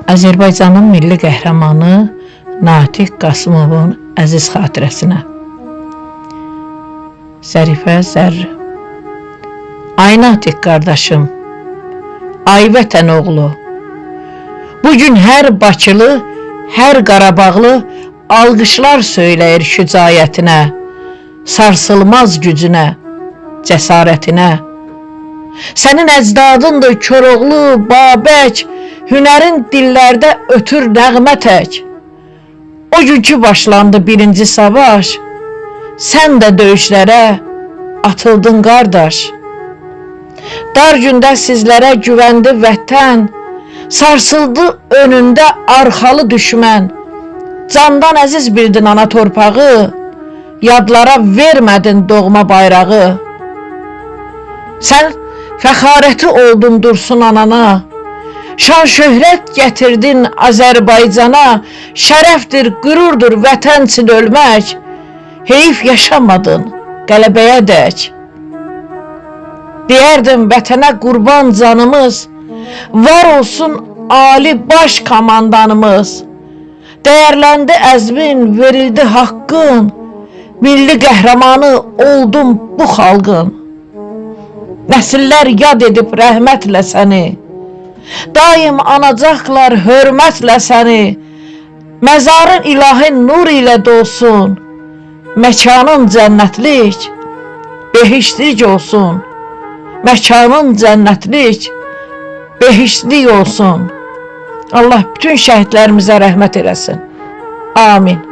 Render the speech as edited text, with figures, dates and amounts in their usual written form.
Azərbaycanın milli qəhrəmanı Natiq Qasımovun əziz xatirəsinə. Zərifə Zərri. Ay Natiq qardaşım, ay vətən oğlu, bugün hər Bakılı, hər Qarabağlı alqışlar söyləyir şücaətinə, sarsılmaz gücünə, cəsarətinə. Sənin əcdadındır Koroğlu, Babək, hünərin dillərdə ötür nəğmə tək. O gün ki başlandı birinci savaş, sən də döyüşlərə atıldın qardaş. Dar gündə sizlərə güvəndi vətən, sarsıldı önündə arxalı düşmən. Candan əziz bildin ana torpağı, yadlara vermədin doğma bayrağı. Sən fəxarəti oldun dursun anana, şan şöhrət gətirdin Azərbaycana, şərəfdir, qürurdur vətən üçün ölmək, heyif yaşamadın qələbəyə dək. Deyərdim vətənə qurban canımız, var olsun ali baş komandanımız. Dəyərləndi əzmin, verildi haqqın, milli qəhrəmanı oldun bu xalqın. Nəsillər yad edib rəhmətlə səni, daim anacaqlar hörmətlə səni. Məzarın ilahi nur ilə dolsun, məkanın cənnətlik, behiştlik olsun. Məkanın cənnətlik, behiştlik olsun. Allah bütün şəhidlərimizə rəhmət eləsin. Amin.